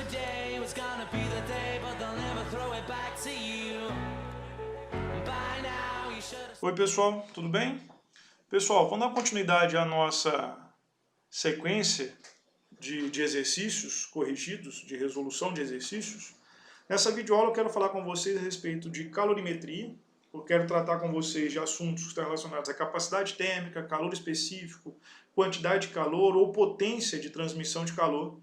today was gonna be the day, but they'll never throw it back to you. By now you should have... Oi pessoal, tudo bem? Pessoal, vamos dar continuidade à nossa sequência de exercícios corrigidos, de resolução de exercícios. Nessa videoaula eu quero falar com vocês a respeito de calorimetria. Eu quero tratar com vocês de assuntos que estão relacionados à capacidade térmica, calor específico, quantidade de calor ou potência de transmissão de calor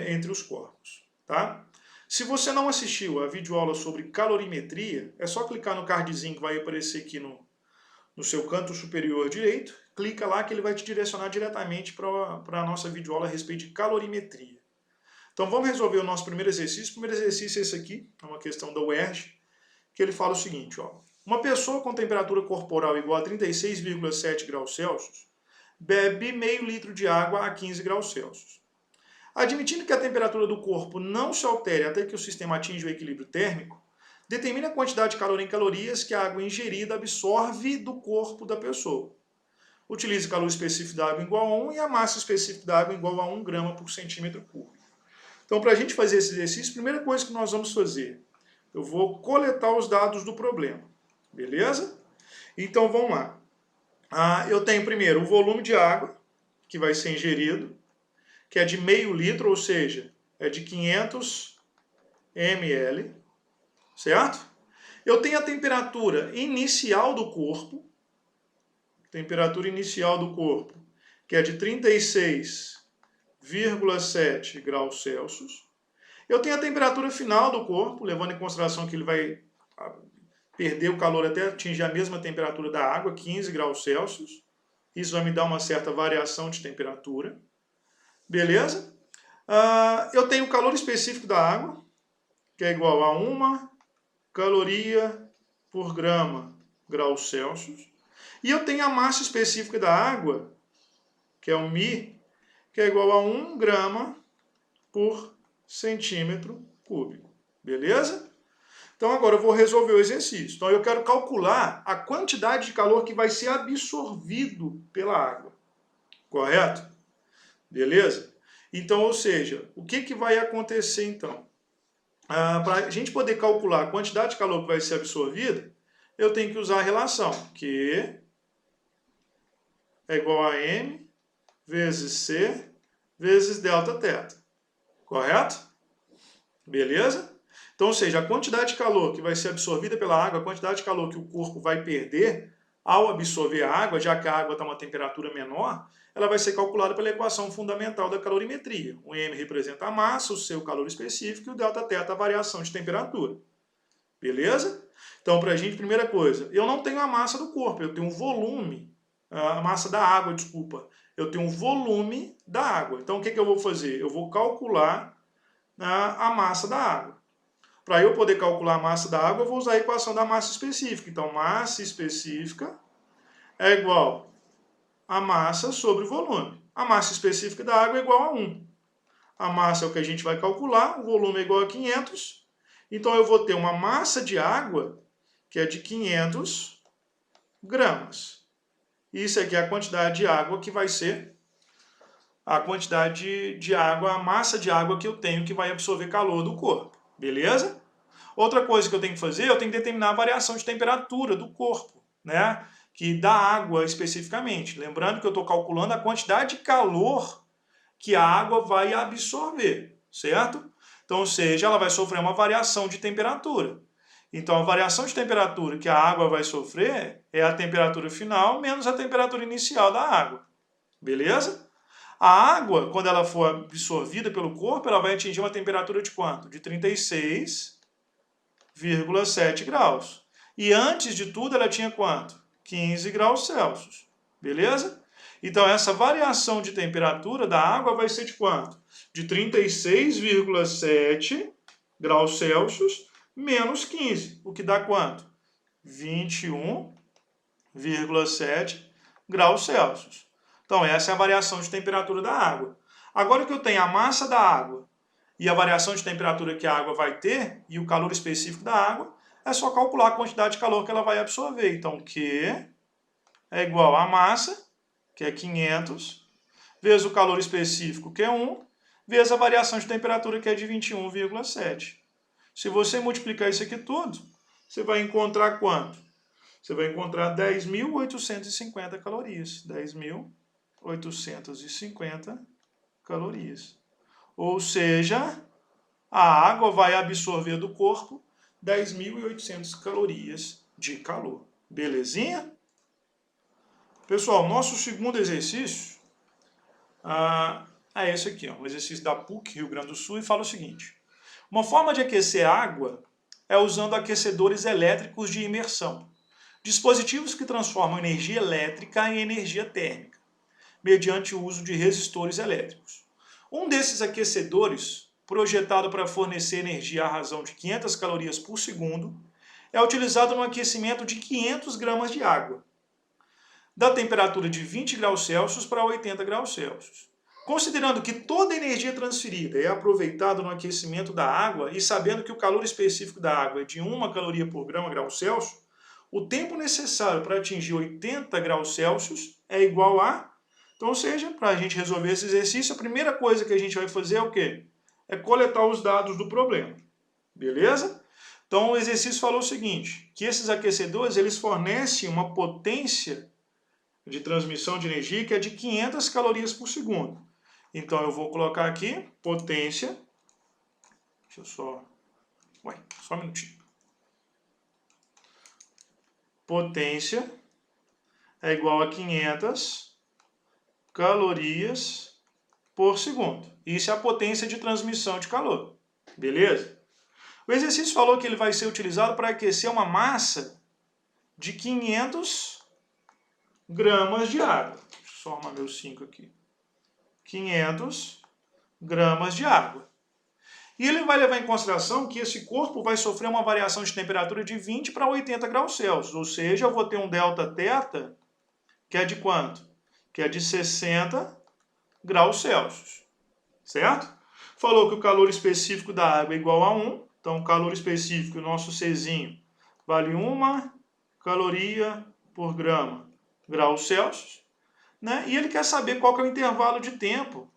entre os corpos. Tá? Se você não assistiu a videoaula sobre calorimetria, é só clicar no cardzinho que vai aparecer aqui no seu canto superior direito. Clica lá que ele vai te direcionar diretamente para a nossa videoaula a respeito de calorimetria. Então vamos resolver o nosso primeiro exercício. O primeiro exercício é esse aqui, é uma questão da UERJ, que ele fala o seguinte, ó. Uma pessoa com temperatura corporal igual a 36,7 graus Celsius bebe meio litro de água a 15 graus Celsius. Admitindo que a temperatura do corpo não se altere até que o sistema atinja o equilíbrio térmico, determine a quantidade de calor em calorias que a água ingerida absorve do corpo da pessoa. Utilize o calor específico da água igual a 1 e a massa específica da água igual a 1 grama por centímetro cúbico. Então, para a gente fazer esse exercício, a primeira coisa que nós vamos fazer, eu vou coletar os dados do problema, beleza? Então, vamos lá. Eu tenho primeiro o volume de água que vai ser ingerido, que é de meio litro, ou seja, é de 500 ml, certo? Eu tenho a temperatura inicial do corpo, que é de 36,7 graus Celsius. Eu tenho a temperatura final do corpo, levando em consideração que ele vai perder o calor até atingir a mesma temperatura da água, 15 graus Celsius. Isso vai me dar uma certa variação de temperatura. Beleza? Eu tenho o calor específico da água, que é igual a 1 caloria por graus Celsius. E eu tenho a massa específica da água, que é o μ, que é igual a 1 grama por centímetro cúbico. Beleza? Então agora eu vou resolver o exercício. Então eu quero calcular a quantidade de calor que vai ser absorvido pela água. Correto? Beleza? Então, ou seja, o que vai acontecer então? Para a gente poder calcular a quantidade de calor que vai ser absorvida, eu tenho que usar a relação Q é igual a M vezes C vezes delta θ. Correto? Beleza? Então, ou seja, a quantidade de calor que vai ser absorvida pela água, a quantidade de calor que o corpo vai perder ao absorver a água, já que a água está a uma temperatura menor, ela vai ser calculada pela equação fundamental da calorimetria. O M representa a massa, o C o calor específico e o delta θ a variação de temperatura. Beleza? Então, para a gente, primeira coisa, eu não tenho a massa do corpo, eu tenho um volume, a massa da água, desculpa. Eu tenho um volume da água. Então, o que eu vou fazer? Eu vou calcular a massa da água. Para eu poder calcular a massa da água, eu vou usar a equação da massa específica. Então, massa específica é igual a massa sobre o volume. A massa específica da água é igual a 1. A massa é o que a gente vai calcular, o volume é igual a 500. Então, eu vou ter uma massa de água que é de 500 gramas. Isso aqui é a quantidade de água que vai ser a quantidade de água, a massa de água que eu tenho que vai absorver calor do corpo. Beleza? Outra coisa que eu tenho que fazer, eu tenho que determinar a variação de temperatura do corpo, né? Que da água especificamente. Lembrando que eu estou calculando a quantidade de calor que a água vai absorver, certo? Então, ou seja, ela vai sofrer uma variação de temperatura. Então, a variação de temperatura que a água vai sofrer é a temperatura final menos a temperatura inicial da água. Beleza? A água, quando ela for absorvida pelo corpo, ela vai atingir uma temperatura de quanto? De 36,7 graus. E antes de tudo, ela tinha quanto? 15 graus Celsius. Beleza? Então, essa variação de temperatura da água vai ser de quanto? De 36,7 graus Celsius menos 15, o que dá quanto? 21,7 graus Celsius. Então, essa é a variação de temperatura da água. Agora que eu tenho a massa da água e a variação de temperatura que a água vai ter, e o calor específico da água, é só calcular a quantidade de calor que ela vai absorver. Então, Q é igual a massa, que é 500, vezes o calor específico, que é 1, vezes a variação de temperatura, que é de 21,7. Se você multiplicar isso aqui tudo, você vai encontrar quanto? Você vai encontrar 10.850 calorias. 10.850 calorias. Ou seja, a água vai absorver do corpo 10.800 calorias de calor. Belezinha? Pessoal, nosso segundo exercício é esse aqui, ó, o exercício da PUC, Rio Grande do Sul, e fala o seguinte. Uma forma de aquecer água é usando aquecedores elétricos de imersão, dispositivos que transformam energia elétrica em energia térmica, mediante o uso de resistores elétricos. Um desses aquecedores, projetado para fornecer energia à razão de 500 calorias por segundo, é utilizado no aquecimento de 500 gramas de água, da temperatura de 20 graus Celsius para 80 graus Celsius. Considerando que toda a energia transferida é aproveitada no aquecimento da água e sabendo que o calor específico da água é de 1 caloria por grau Celsius, o tempo necessário para atingir 80 graus Celsius é igual a... Então, ou seja, para a gente resolver esse exercício, a primeira coisa que a gente vai fazer é o quê? É coletar os dados do problema. Beleza? Então, o exercício falou o seguinte, que esses aquecedores eles fornecem uma potência de transmissão de energia que é de 500 calorias por segundo. Então, eu vou colocar aqui potência. Deixa eu só... só um minutinho. Potência é igual a 500 calorias por segundo. Isso é a potência de transmissão de calor. Beleza? O exercício falou que ele vai ser utilizado para aquecer uma massa de 500 gramas de água. Deixa eu só arrumar meu 5 aqui. 500 gramas de água. E ele vai levar em consideração que esse corpo vai sofrer uma variação de temperatura de 20 para 80 graus Celsius. Ou seja, eu vou ter um delta-teta que é de quanto? Que é de 60 graus Celsius. Certo? Falou que o calor específico da água é igual a 1. Então, o calor específico, o nosso Czinho, vale 1 caloria por grau Celsius. Né? E ele quer saber qual que é o intervalo de tempo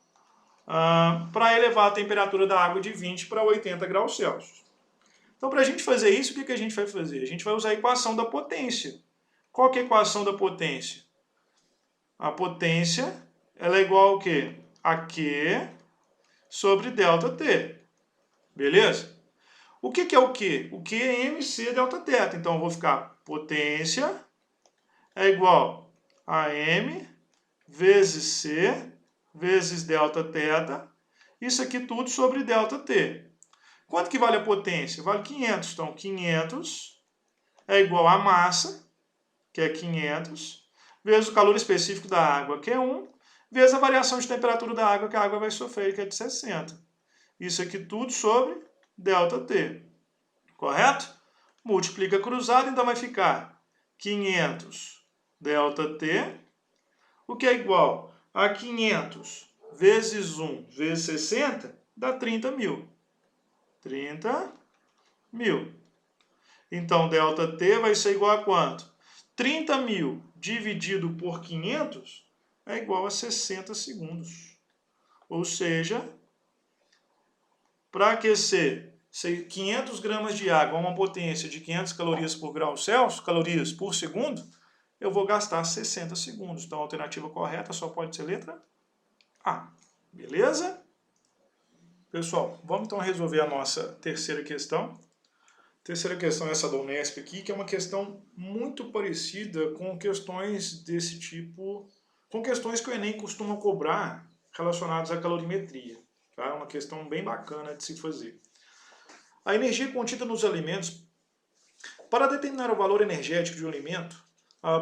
para elevar a temperatura da água de 20 para 80 graus Celsius. Então, para a gente fazer isso, o que a gente vai fazer? A gente vai usar a equação da potência. Qual que é a equação da potência? A potência ela é igual ao quê? A Q sobre ΔT. Beleza? O que é o Q? O Q é mc ΔT. Então, eu vou ficar potência é igual a m vezes C vezes ΔT. Isso aqui tudo sobre ΔT. Quanto que vale a potência? Vale 500. Então, 500 é igual a massa, que é 500, vezes o calor específico da água, que é 1, vezes a variação de temperatura da água que a água vai sofrer, que é de 60. Isso aqui tudo sobre ΔT. Correto? Multiplica cruzado, então vai ficar 500 ΔT, o que é igual a 500 vezes 1 vezes 60, dá 30.000. 30.000. Então, ΔT vai ser igual a quanto? 30.000 dividido por 500 é igual a 60 segundos. Ou seja, para aquecer 500 gramas de água a uma potência de 500 calorias por grau Celsius, calorias por segundo, eu vou gastar 60 segundos. Então, a alternativa correta só pode ser letra A. Beleza? Pessoal, vamos então resolver a nossa terceira questão. A terceira questão é essa da Unesp aqui, que é uma questão muito parecida com questões desse tipo, com questões que o Enem costuma cobrar relacionadas à calorimetria. Tá? É uma questão bem bacana de se fazer. A energia contida nos alimentos. Para determinar o valor energético de um alimento,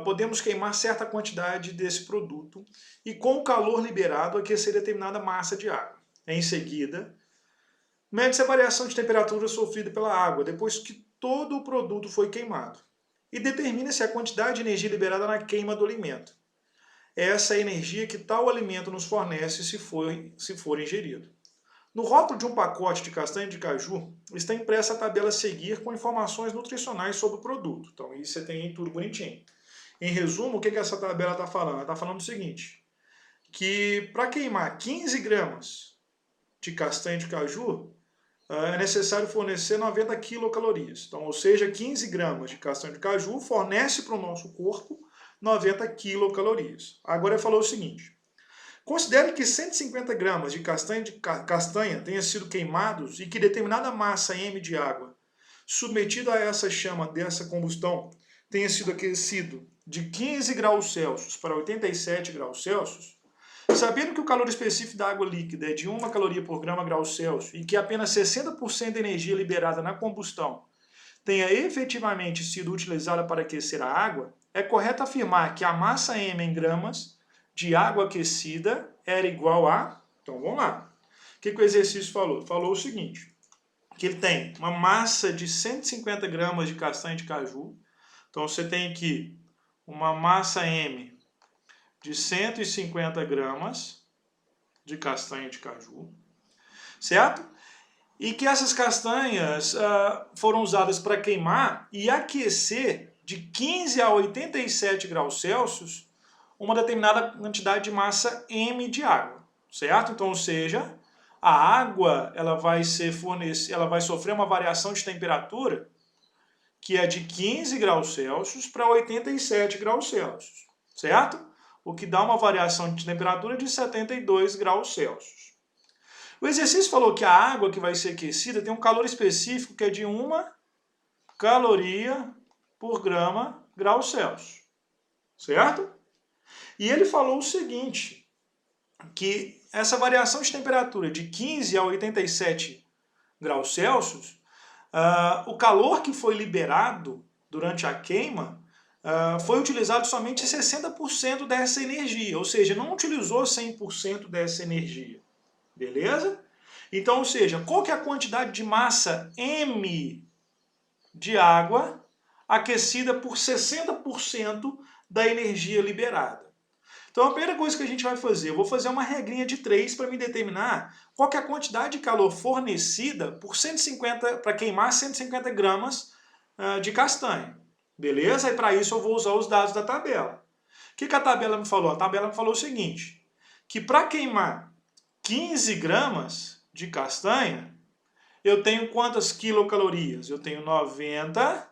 podemos queimar certa quantidade desse produto e, com o calor liberado, aquecer determinada massa de água. Em seguida, mede-se a variação de temperatura sofrida pela água depois que todo o produto foi queimado. E determina-se a quantidade de energia liberada na queima do alimento. Essa é a energia que tal alimento nos fornece se for ingerido. No rótulo de um pacote de castanha de caju está impressa a tabela a seguir com informações nutricionais sobre o produto. Então, isso você tem tudo bonitinho. Em resumo, o que essa tabela está falando? Ela está falando o seguinte, que para queimar 15 gramas de castanha de caju, é necessário fornecer 90 quilocalorias. Então, ou seja, 15 gramas de castanha de caju fornece para o nosso corpo 90 quilocalorias. Agora ele falou o seguinte: considere que 150 gramas de castanha tenha sido queimados e que determinada massa M de água submetida a essa chama dessa combustão tenha sido aquecido de 15 graus Celsius para 87 graus Celsius. Sabendo que o calor específico da água líquida é de 1 caloria por grama grau Celsius e que apenas 60% da energia liberada na combustão tenha efetivamente sido utilizada para aquecer a água, é correto afirmar que a massa M em gramas de água aquecida era igual a... Então vamos lá. O que o exercício falou? Falou o seguinte, que ele tem uma massa de 150 gramas de castanha de caju. Então você tem aqui uma massa M de 150 gramas de castanha de caju, certo? E que essas castanhas foram usadas para queimar e aquecer de 15 a 87 graus Celsius uma determinada quantidade de massa M de água, certo? Então, ou seja, a água ela vai sofrer uma variação de temperatura que é de 15 graus Celsius para 87 graus Celsius, certo? O que dá uma variação de temperatura de 72 graus Celsius. O exercício falou que a água que vai ser aquecida tem um calor específico que é de 1 caloria por grama grau Celsius, certo? E ele falou o seguinte, que essa variação de temperatura de 15 a 87 graus Celsius, o calor que foi liberado durante a queima foi utilizado somente 60% dessa energia, ou seja, não utilizou 100% dessa energia. Beleza? Então, ou seja, qual que é a quantidade de massa M de água aquecida por 60% da energia liberada? Então, a primeira coisa que a gente vai fazer, eu vou fazer uma regrinha de 3 para me determinar qual que é a quantidade de calor fornecida por 150, para queimar 150 gramas de castanha. Beleza? E para isso eu vou usar os dados da tabela. O que a tabela me falou? A tabela me falou o seguinte, que para queimar 15 gramas de castanha, eu tenho quantas quilocalorias? Eu tenho 90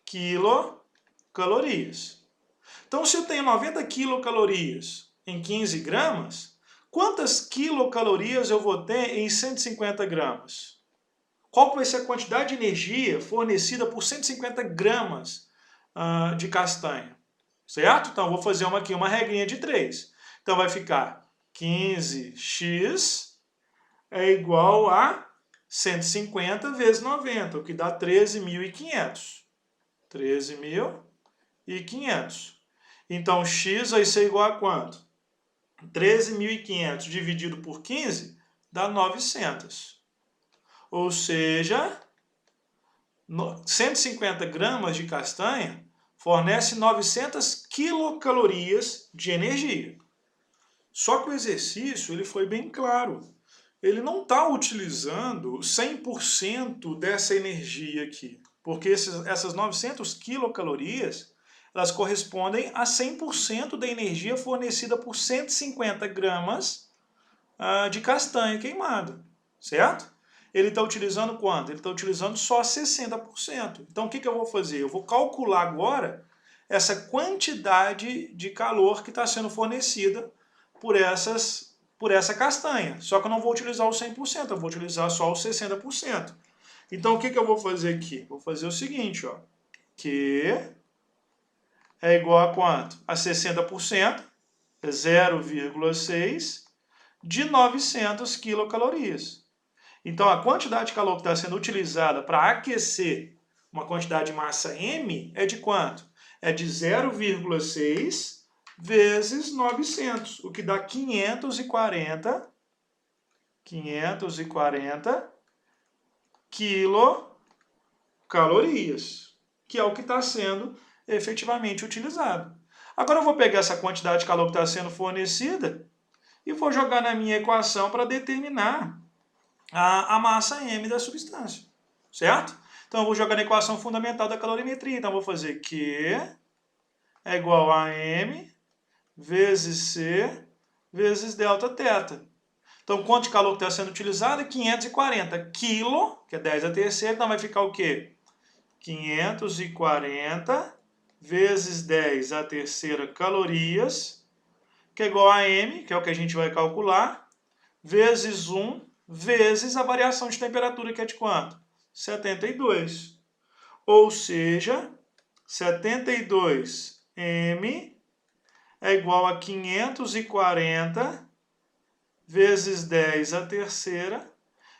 quilocalorias. Então, se eu tenho 90 quilocalorias em 15 gramas, quantas quilocalorias eu vou ter em 150 gramas? Qual vai ser a quantidade de energia fornecida por 150 gramas de castanha? Certo? Então, eu vou fazer aqui uma regrinha de 3. Então, vai ficar 15x é igual a 150 vezes 90, o que dá 13.500. 13.500. Então, x vai ser igual a quanto? 13.500 dividido por 15 dá 900. Ou seja, 150 gramas de castanha fornece 900 quilocalorias de energia. Só que o exercício ele foi bem claro. Ele não está utilizando 100% dessa energia aqui. Porque essas 900 quilocalorias, elas correspondem a 100% da energia fornecida por 150 gramas de castanha queimada. Certo? Ele está utilizando quanto? Ele está utilizando só 60%. Então o que eu vou fazer? Eu vou calcular agora essa quantidade de calor que está sendo fornecida por essa castanha. Só que eu não vou utilizar o 100%, eu vou utilizar só o 60%. Então, o que eu vou fazer aqui? Vou fazer o seguinte, ó, que é igual a quanto? A 60%, é 0,6 de 900 quilocalorias. Então, a quantidade de calor que está sendo utilizada para aquecer uma quantidade de massa M é de quanto? É de 0,6 vezes 900, o que dá 540 quilocalorias, que é o que está sendo efetivamente utilizado. Agora eu vou pegar essa quantidade de calor que está sendo fornecida e vou jogar na minha equação para determinar a massa M da substância, certo? Então eu vou jogar na equação fundamental da calorimetria. Então eu vou fazer Q é igual a M vezes C vezes delta θ. Então, quanto de calor que está sendo utilizado? 540 quilo, que é 10 a terceira, então vai ficar o quê? 540 vezes 10 a terceira calorias, que é igual a M, que é o que a gente vai calcular, vezes 1, vezes a variação de temperatura, que é de quanto? 72. Ou seja, 72 M é igual a 540 vezes 10 a terceira.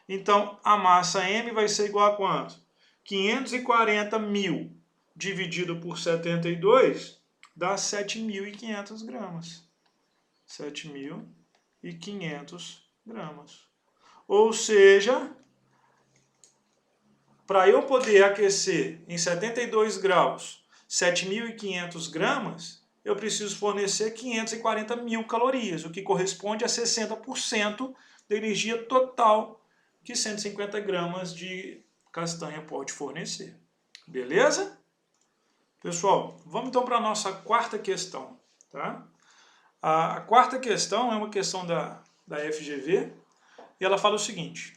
Então, a massa M vai ser igual a quanto? 540.000 dividido por 72 dá 7.500 gramas. 7.500 gramas. Ou seja, para eu poder aquecer em 72 graus 7.500 gramas, eu preciso fornecer 540.000 calorias, o que corresponde a 60% da energia total que 150 gramas de castanha pode fornecer. Beleza? Pessoal, vamos então para a nossa quarta questão. Tá? A quarta questão é uma questão da FGV e ela fala o seguinte: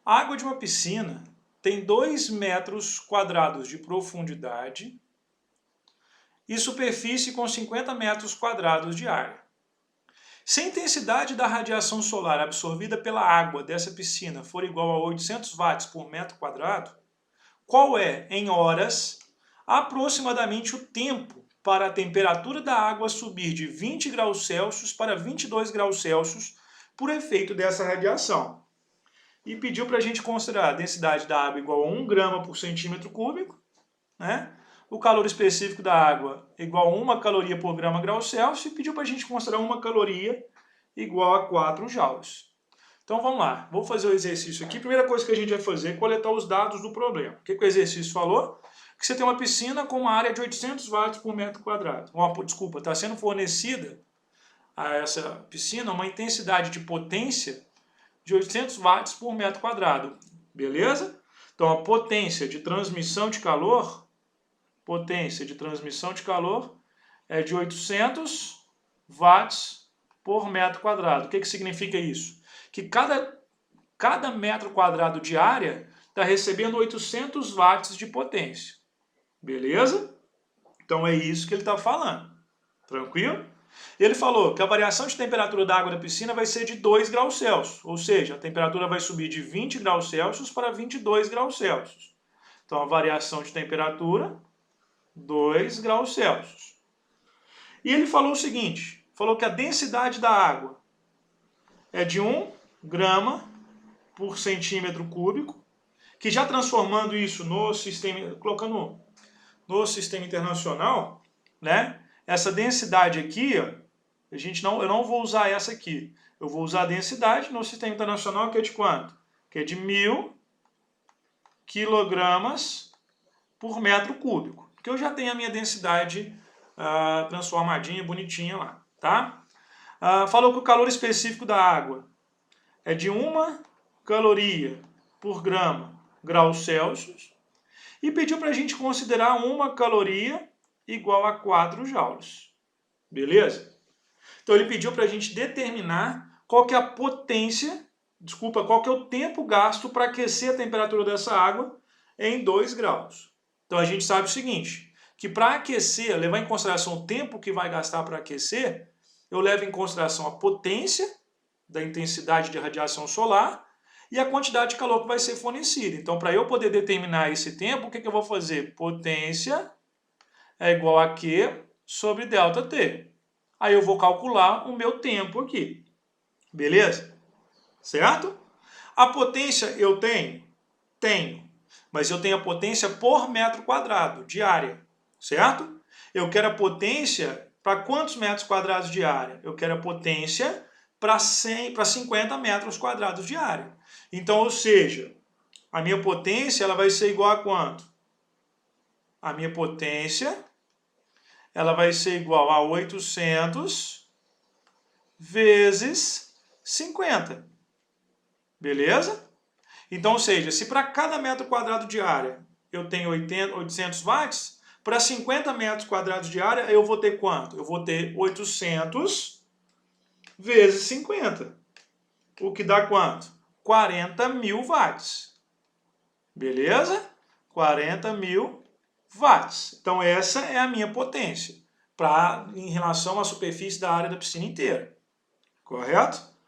a água de uma piscina tem 2 metros quadrados de profundidade e superfície com 50 metros quadrados de área. Se a intensidade da radiação solar absorvida pela água dessa piscina for igual a 800 watts por metro quadrado, qual é, em horas, aproximadamente o tempo para a temperatura da água subir de 20 graus Celsius para 22 graus Celsius por efeito dessa radiação? E pediu para a gente considerar a densidade da água igual a 1 grama por centímetro cúbico, né? O calor específico da água igual a 1 caloria por grama grau Celsius e pediu para a gente considerar 1 caloria igual a 4 joules. Então vamos lá, vou fazer o exercício aqui. Primeira coisa que a gente vai fazer é coletar os dados do problema. O que o exercício falou? Que você tem uma piscina com uma área de 800 watts por metro quadrado. Desculpa, está sendo fornecida a essa piscina uma intensidade de potência de 800 watts por metro quadrado. Beleza? Então a potência de transmissão de calor é de 800 watts por metro quadrado. O que significa isso? Que cada metro quadrado de área está recebendo 800 watts de potência. Beleza? Então é isso que ele está falando. Tranquilo? Ele falou que a variação de temperatura da água da piscina vai ser de 2 graus Celsius. Ou seja, a temperatura vai subir de 20 graus Celsius para 22 graus Celsius. Então a variação de temperatura, 2 graus Celsius. E ele falou o seguinte, falou que a densidade da água é de 1 grama por centímetro cúbico, que já transformando isso no sistema, colocando no sistema internacional, né? Essa densidade aqui, ó, eu não vou usar essa aqui. Eu vou usar a densidade no sistema internacional, que é de quanto? Que é de 1.000 quilogramas por metro cúbico. Porque eu já tenho a minha densidade transformadinha, bonitinha lá, tá? Falou que o calor específico da água é de 1 caloria por grau Celsius e pediu para a gente considerar 1 caloria igual a 4 joules. Beleza? Então ele pediu para a gente determinar qual que é a potência, qual que é o tempo gasto para aquecer a temperatura dessa água em 2 graus. Então a gente sabe o seguinte, que para aquecer, levar em consideração o tempo que vai gastar para aquecer, eu levo em consideração a potência da intensidade de radiação solar e a quantidade de calor que vai ser fornecida. Então, para eu poder determinar esse tempo, o que eu vou fazer? Potência é igual a Q sobre ΔT. Aí eu vou calcular o meu tempo aqui. Beleza? Certo? A potência eu tenho? Tenho. Mas eu tenho a potência por metro quadrado de área. Certo? Eu quero a potência para quantos metros quadrados de área? Eu quero a potência para 50 metros quadrados de área. Então, ou seja, a minha potência ela vai ser igual a quanto? A minha potência ela vai ser igual a 800 vezes 50. Beleza? Então, ou seja, se para cada metro quadrado de área eu tenho 800 watts, para 50 metros quadrados de área eu vou ter quanto? Eu vou ter 800 vezes 50. o que dá quanto? 40.000 watts. Beleza? 40.000 watts. Então essa é a minha potência em relação à superfície da área da piscina inteira. Correto?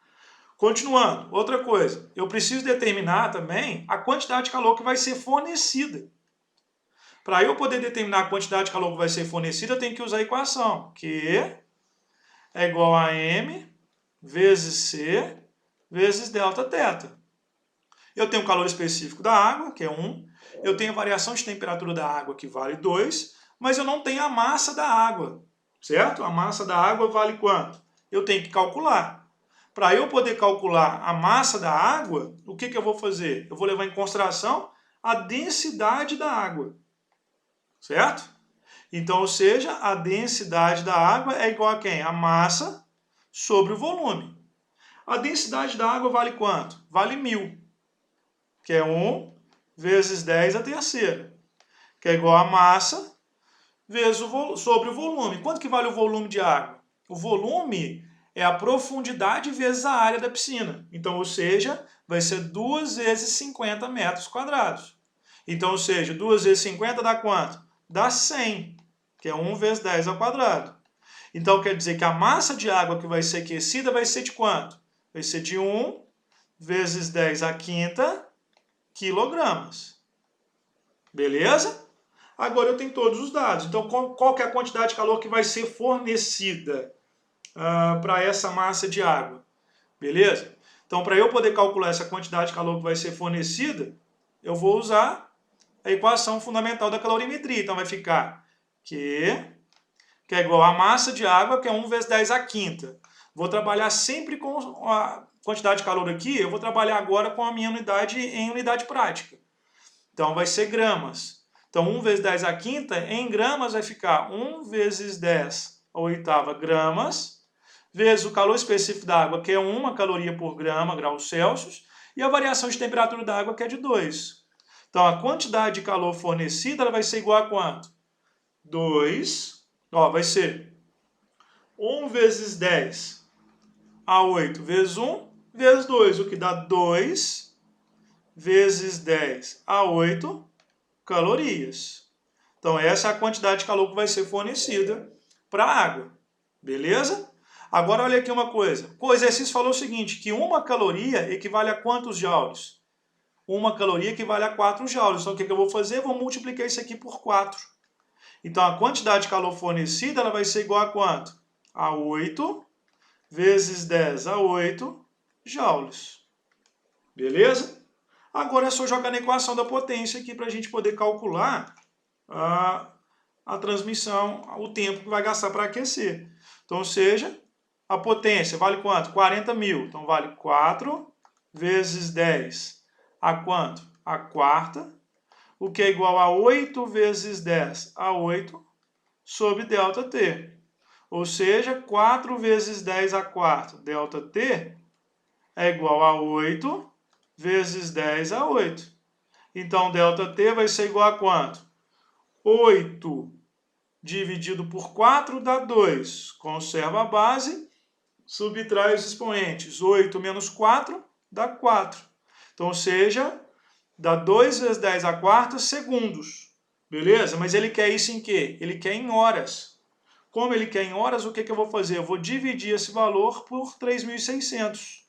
Continuando, outra coisa, eu preciso determinar também a quantidade de calor que vai ser fornecida. Para eu poder determinar a quantidade de calor que vai ser fornecida, eu tenho que usar a equação, Q é igual a M vezes C vezes delta θ. Eu tenho o calor específico da água, que é 1, eu tenho a variação de temperatura da água, que vale 2, mas eu não tenho a massa da água, certo? A massa da água vale quanto? Eu tenho que calcular. Para eu poder calcular a massa da água, o que eu vou fazer? Eu vou levar em consideração a densidade da água, certo? Então, ou seja, a densidade da água é igual a quem? A massa sobre o volume. A densidade da água vale quanto? Vale 1000, que é 1 vezes 10 a terceira, que é igual a massa vezes sobre o volume. Quanto que vale o volume de água? O volume é a profundidade vezes a área da piscina. Então, ou seja, vai ser 2 vezes 50 metros quadrados. Então, ou seja, 2 vezes 50 dá quanto? Dá 100, que é 1 vezes 10 ao quadrado. Então, quer dizer que a massa de água que vai ser aquecida vai ser de quanto? Vai ser de 1 vezes 10 à quinta quilogramas. Beleza? Agora eu tenho todos os dados. Então, qual que é a quantidade de calor que vai ser fornecida para essa massa de água? Beleza? Então, para eu poder calcular essa quantidade de calor que vai ser fornecida, eu vou usar a equação fundamental da calorimetria. Então, vai ficar Q, que é igual a massa de água, que é 1 vezes 10 à quinta. Vou trabalhar sempre com a quantidade de calor aqui, eu vou trabalhar agora com a minha unidade em unidade prática. Então, vai ser gramas. Então, 1 vezes 10 à quinta, em gramas, vai ficar 1 vezes 10 à oitava gramas, vezes o calor específico da água, que é 1 caloria por grama, graus Celsius, e a variação de temperatura da água, que é de 2. Então, a quantidade de calor fornecida ela vai ser igual a quanto? 2, vai ser 1 vezes 10 a 8 vezes 1 vezes 2, o que dá 2 vezes 10 a 8 calorias. Então, essa é a quantidade de calor que vai ser fornecida para a água. Beleza? Agora, olha aqui uma coisa. O exercício falou o seguinte, que 1 caloria equivale a quantos joules? 1 caloria equivale a 4 joules. Então, o que eu vou fazer? Eu vou multiplicar isso aqui por 4. Então, a quantidade de calor fornecida ela vai ser igual a quanto? A 8 vezes 10 a 8 joules. Beleza? Agora é só jogar na equação da potência aqui para a gente poder calcular a transmissão, o tempo que vai gastar para aquecer. Então, ou seja, a potência vale quanto? 40.000. Então, vale 4 vezes 10 a quanto? A quarta, o que é igual a 8 vezes 10 a 8 sobre ΔT. Ou seja, 4 vezes 10 a quarta, ΔT, é igual a 8 vezes 10 a 8. Então, ΔT vai ser igual a quanto? 8 dividido por 4 dá 2. Conserva a base, subtrai os expoentes. 8 menos 4 dá 4. Então, ou seja, dá 2 vezes 10 a quarta segundos. Beleza? Mas ele quer isso em quê? Ele quer em horas. Como ele quer em horas, o que eu vou fazer? Eu vou dividir esse valor por 3.600,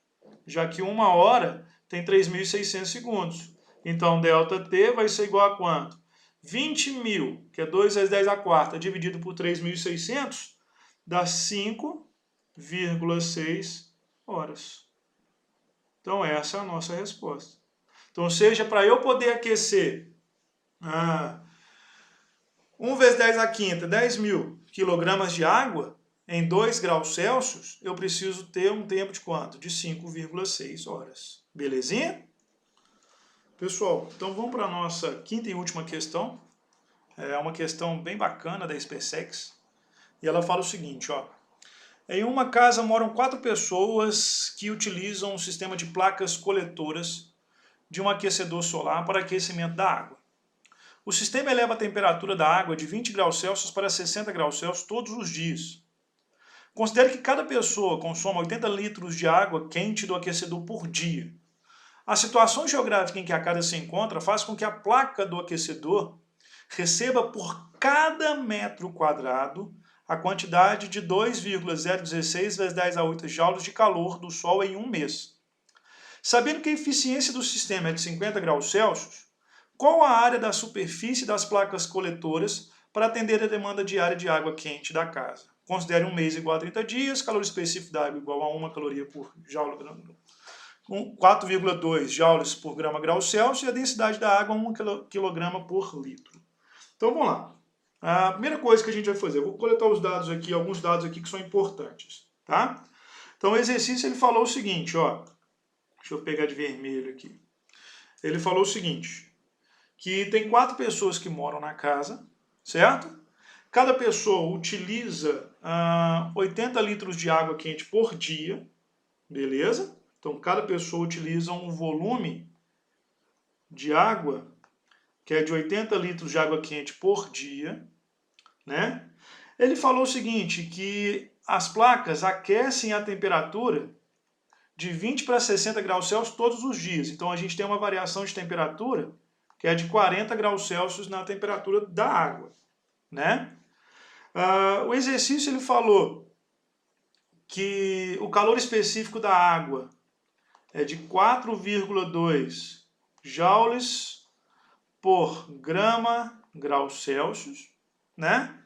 já que 1 hora tem 3.600 segundos. Então, ΔT vai ser igual a quanto? 20.000, que é 2 vezes 10 a quarta, dividido por 3.600, dá 5,6 horas. Então, essa é a nossa resposta. Então, seja para eu poder aquecer 1 vezes 10 à quinta, 10.000 quilogramas de água em 2 graus Celsius, eu preciso ter um tempo de quanto? De 5,6 horas. Belezinha? Pessoal, então vamos para a nossa quinta e última questão. É uma questão bem bacana da SpaceX. E ela fala o seguinte, ó. Em uma casa moram 4 pessoas que utilizam um sistema de placas coletoras de um aquecedor solar para aquecimento da água. O sistema eleva a temperatura da água de 20 graus Celsius para 60 graus Celsius todos os dias. Considere que cada pessoa consome 80 litros de água quente do aquecedor por dia. A situação geográfica em que a casa se encontra faz com que a placa do aquecedor receba por cada metro quadrado a quantidade de 2,016 vezes 10 a 8 joules de calor do Sol em um mês. Sabendo que a eficiência do sistema é de 50 graus Celsius, qual a área da superfície das placas coletoras para atender a demanda diária de água quente da casa? Considere um mês igual a 30 dias, calor específico da água igual a 1 caloria por joule, 4,2 joules por grama grau Celsius e a densidade da água 1 kg por litro. Então vamos lá. A primeira coisa que a gente vai fazer, eu vou coletar os dados aqui, alguns dados aqui que são importantes, tá? Então o exercício ele falou o seguinte, ó, deixa eu pegar de vermelho aqui. Ele falou o seguinte, que tem 4 pessoas que moram na casa, certo? Cada pessoa utiliza 80 litros de água quente por dia, beleza? Então cada pessoa utiliza um volume de água que é de 80 litros de água quente por dia, né? Ele falou o seguinte, que as placas aquecem a temperatura de 20 para 60 graus Celsius todos os dias. Então a gente tem uma variação de temperatura que é de 40 graus Celsius na temperatura da água, né? O exercício ele falou que o calor específico da água é de 4,2 joules por grama grau Celsius, né?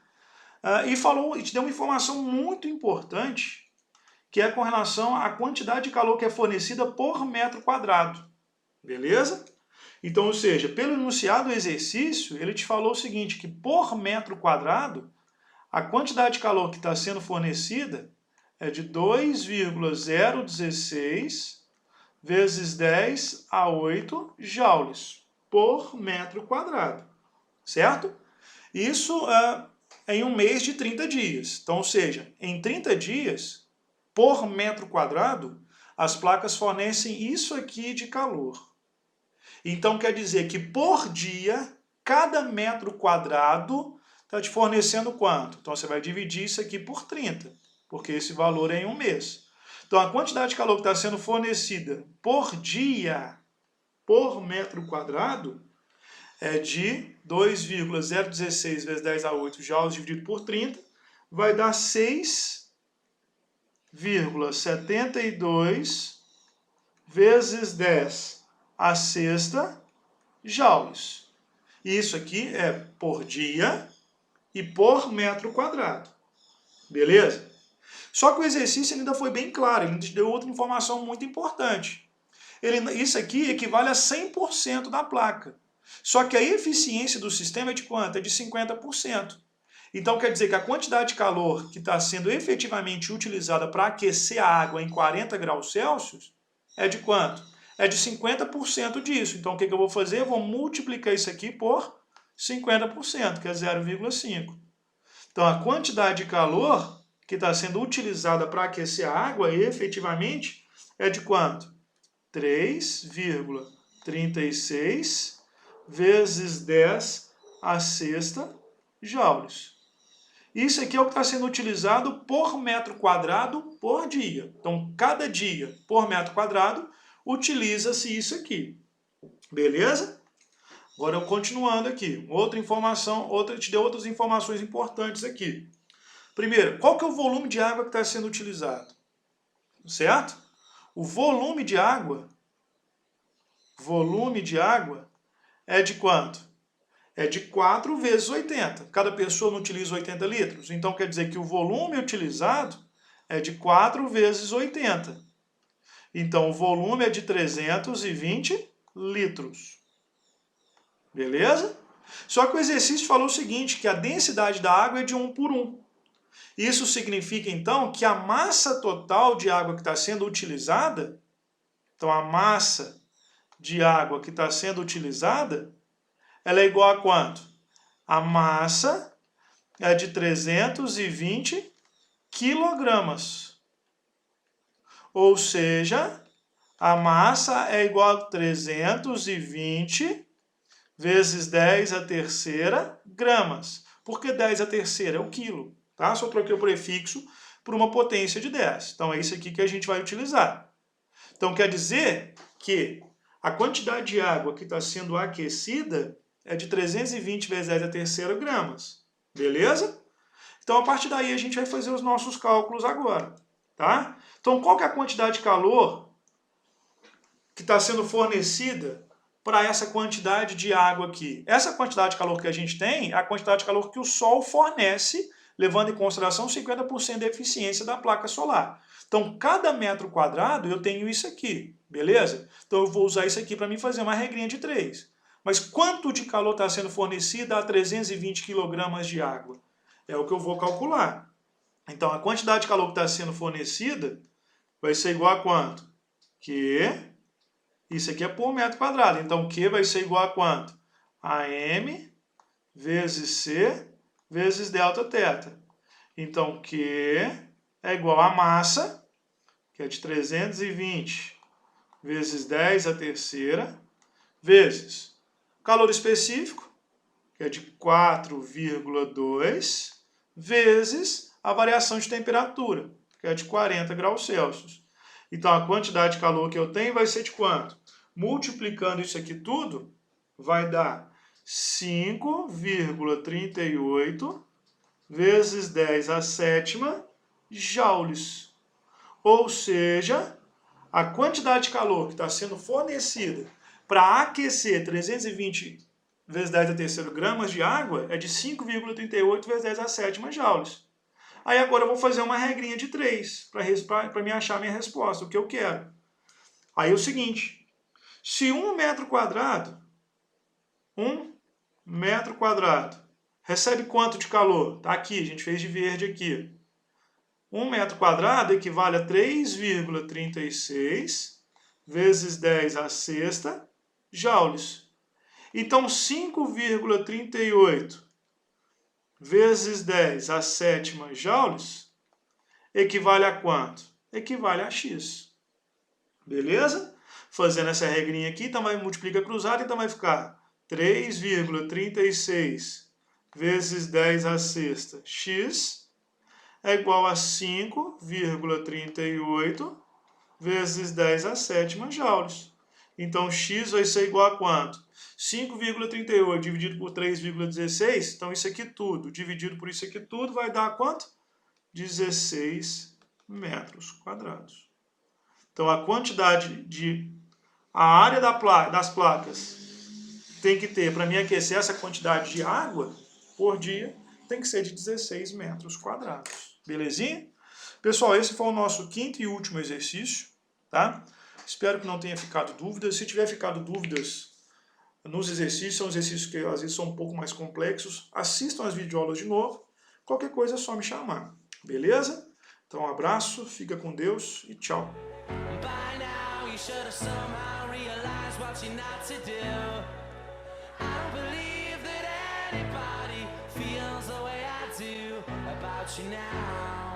E te deu uma informação muito importante, que é com relação à quantidade de calor que é fornecida por metro quadrado, beleza? Então, ou seja, pelo enunciado do exercício, ele te falou o seguinte, que por metro quadrado, a quantidade de calor que está sendo fornecida é de 2,016 vezes 10 a 8 joules por metro quadrado, certo? Isso em um mês de 30 dias. Então, ou seja, em 30 dias, por metro quadrado, as placas fornecem isso aqui de calor. Então, quer dizer que por dia, cada metro quadrado está te fornecendo quanto? Então, você vai dividir isso aqui por 30, porque esse valor é em um mês. Então, a quantidade de calor que está sendo fornecida por dia, por metro quadrado, é de 2,016 vezes 10 a 8 joules dividido por 30, vai dar 6,72 vezes 10 a sexta joules. Isso aqui é por dia e por metro quadrado. Beleza? Só que o exercício ainda foi bem claro, ele nos deu outra informação muito importante. Isso aqui equivale a 100% da placa. Só que a eficiência do sistema é de quanto? É de 50%. Então quer dizer que a quantidade de calor que está sendo efetivamente utilizada para aquecer a água em 40 graus Celsius é de quanto? É de 50% disso. Então o que eu vou fazer? Eu vou multiplicar isso aqui por 50%, que é 0,5. Então a quantidade de calor que está sendo utilizada para aquecer a água efetivamente é de quanto? 3,36 vezes 10 a sexta joules. Isso aqui é o que está sendo utilizado por metro quadrado por dia. Então, cada dia por metro quadrado, utiliza-se isso aqui. Beleza? Agora, eu continuando aqui. Outra informação, te deu outras informações importantes aqui. Primeiro, qual que é o volume de água que está sendo utilizado? Certo? O volume de água é de quanto? É de 4 vezes 80. Cada pessoa não utiliza 80 litros. Então, quer dizer que o volume utilizado é de 4 vezes 80. Então, o volume é de 320 litros. Beleza? Só que o exercício falou o seguinte, que a densidade da água é de 1 por 1. Isso significa, então, que a massa total de água que está sendo utilizada, então a massa de água que está sendo utilizada, ela é igual a quanto? A massa é de 320 quilogramas. Ou seja, a massa é igual a 320 vezes 10 a terceira gramas. Por que 10 a terceira? É o quilo. Tá? Só troquei o prefixo por uma potência de 10. Então é isso aqui que a gente vai utilizar. Então quer dizer que a quantidade de água que está sendo aquecida é de 320 vezes 10 a terceira gramas. Beleza? Então a partir daí a gente vai fazer os nossos cálculos agora. Tá? Então qual que é a quantidade de calor que está sendo fornecida para essa quantidade de água aqui? Essa quantidade de calor que a gente tem é a quantidade de calor que o Sol fornece, levando em consideração 50% da eficiência da placa solar. Então, cada metro quadrado eu tenho isso aqui, beleza? Então, eu vou usar isso aqui para mim fazer uma regrinha de 3. Mas quanto de calor está sendo fornecido a 320 kg de água? É o que eu vou calcular. Então, a quantidade de calor que está sendo fornecida vai ser igual a quanto? Q, isso aqui é por metro quadrado. Então, Q vai ser igual a quanto? A M vezes C vezes Δθ. Então, Q é igual a massa, que é de 320 vezes 10 a terceira, vezes calor específico, que é de 4,2, vezes a variação de temperatura, que é de 40 graus Celsius. Então, a quantidade de calor que eu tenho vai ser de quanto? Multiplicando isso aqui tudo, vai dar 5,38 vezes 10 a sétima joules. Ou seja, a quantidade de calor que está sendo fornecida para aquecer 320 vezes 10 a terceiro gramas de água é de 5,38 vezes 10 a sétima joules. Aí agora eu vou fazer uma regrinha de 3 para me achar a minha resposta, o que eu quero. Aí é o seguinte, se 1 metro quadrado recebe quanto de calor? Está aqui, a gente fez de verde aqui. 1 metro quadrado equivale a 3,36 vezes 10 a sexta joules. Então, 5,38 vezes 10 a sétima joules equivale a quanto? Equivale a X. Beleza? Fazendo essa regrinha aqui, então vai multiplicar cruzado, então vai ficar 3,36 vezes 10 a sexta X é igual a 5,38 vezes 10 a sétima joules. Então, X vai ser igual a quanto? 5,38 dividido por 3,16. Então, isso aqui tudo dividido por isso aqui tudo vai dar quanto? 16 metros quadrados. Então, a quantidade de... A área das placas tem que ter, para mim aquecer essa quantidade de água por dia, tem que ser de 16 metros quadrados. Belezinha? Pessoal, esse foi o nosso quinto e último exercício, tá? Espero que não tenha ficado dúvidas. Se tiver ficado dúvidas nos exercícios, são exercícios que às vezes são um pouco mais complexos, assistam as videoaulas de novo. Qualquer coisa é só me chamar, beleza? Então um abraço, fica com Deus e tchau. By now you should have somehow realized what you're not to do. I don't believe that anybody feels the way I do about you now.